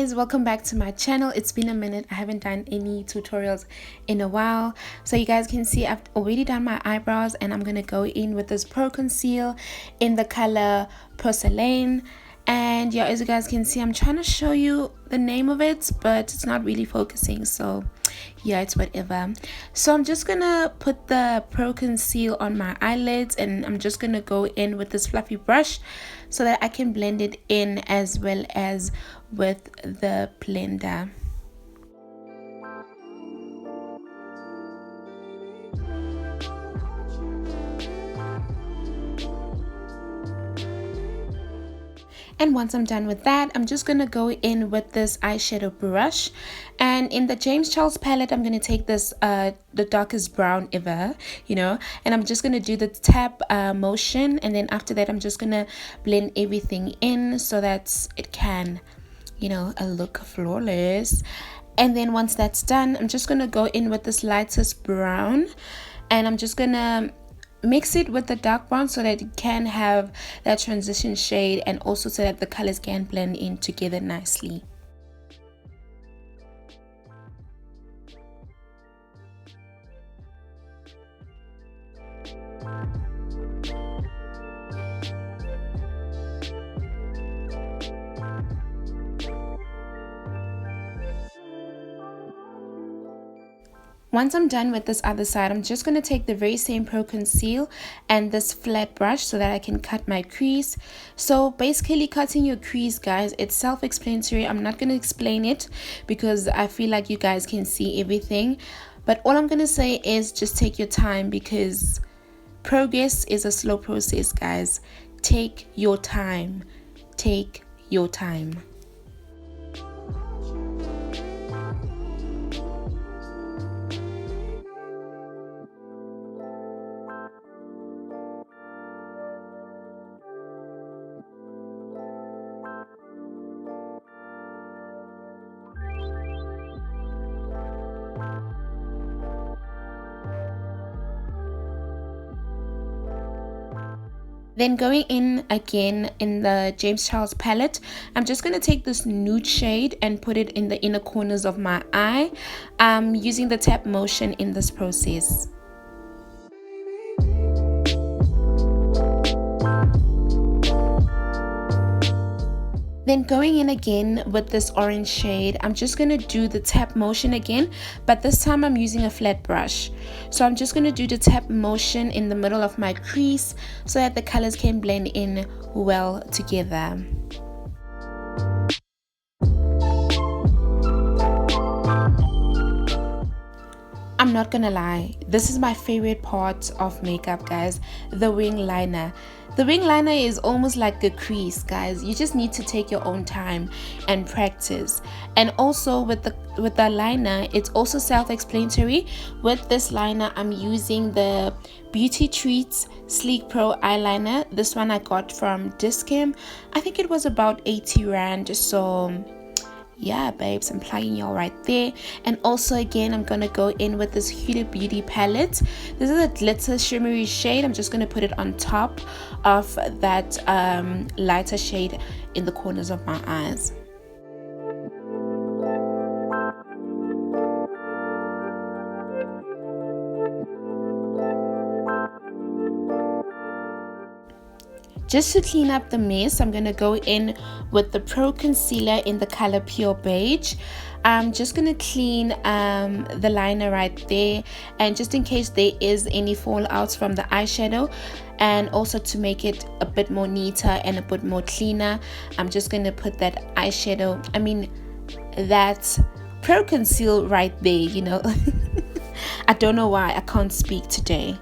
guys, welcome back to my channel. It's been a minute. I haven't done any tutorials in a while, so you guys can see I've already done my eyebrows, and I'm gonna go in with this Pro Conceal in the color Porcelain. And yeah, as you guys can see, I'm trying to show you the name of it, but it's not really focusing, so yeah, it's whatever. So I'm just gonna put the Pro Conceal on my eyelids, and I'm just gonna go in with this fluffy brush so that I can blend it in as well as with the blender. And once I'm done with that, I'm just going to go in with this eyeshadow brush. And in the James Charles palette, I'm going to take this, the darkest brown ever, you know. And I'm just going to do the tap motion. And then after that, I'm just going to blend everything in so that it can, you know, look flawless. And then once that's done, I'm just going to go in with this lightest brown. And I'm just going to mix it with the dark brown so that it can have that transition shade, and also so that the colors can blend in together nicely. Once I'm done with this other side, I'm just going to take the very same Pro Conceal and this flat brush so that I can cut my crease. So basically, cutting your crease, guys, it's self-explanatory. I'm not going to explain it because I feel like you guys can see everything. But all I'm going to say is just take your time, because progress is a slow process, guys. Take your time. Take your time. Then going in again in the James Charles palette, I'm just going to take this nude shade and put it in the inner corners of my eye, using the tap motion in this process. Then going in again with this orange shade, I'm just going to do the tap motion again, but this time I'm using a flat brush. So I'm just going to do the tap motion in the middle of my crease so that the colors can blend in well together. I'm not gonna lie, this is my favorite part of makeup, guys, the wing liner. The wing liner is almost like a crease, guys. You just need to take your own time and practice. And also with the liner, it's also self-explanatory. With this liner, I'm using the Beauty Treats Sleek Pro eyeliner. This one I got from Discam. I think it was about 80 Rand, so yeah, babes, I'm plugging y'all right there. And also again, I'm gonna go in with this Huda Beauty palette. This is a glitter shimmery shade. I'm just gonna put it on top of that lighter shade in the corners of my eyes. Just to clean up the mess, I'm going to go in with the Pro Concealer in the color Pure Beige. I'm just going to clean the liner right there, and just in case there is any fallouts from the eyeshadow, and also to make it a bit more neater and a bit more cleaner, I'm just going to put that eyeshadow, that Pro Conceal right there, you know. I don't know why I can't speak today.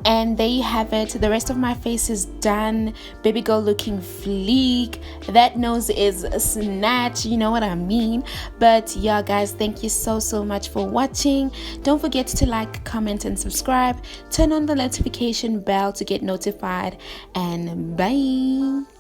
And there you have it. The rest of my face is done. Baby girl looking fleek. That nose is snatched, you know what I mean. But yeah, guys, thank you so much for watching. Don't forget to like, comment, and subscribe. Turn on the notification bell to get notified. And bye.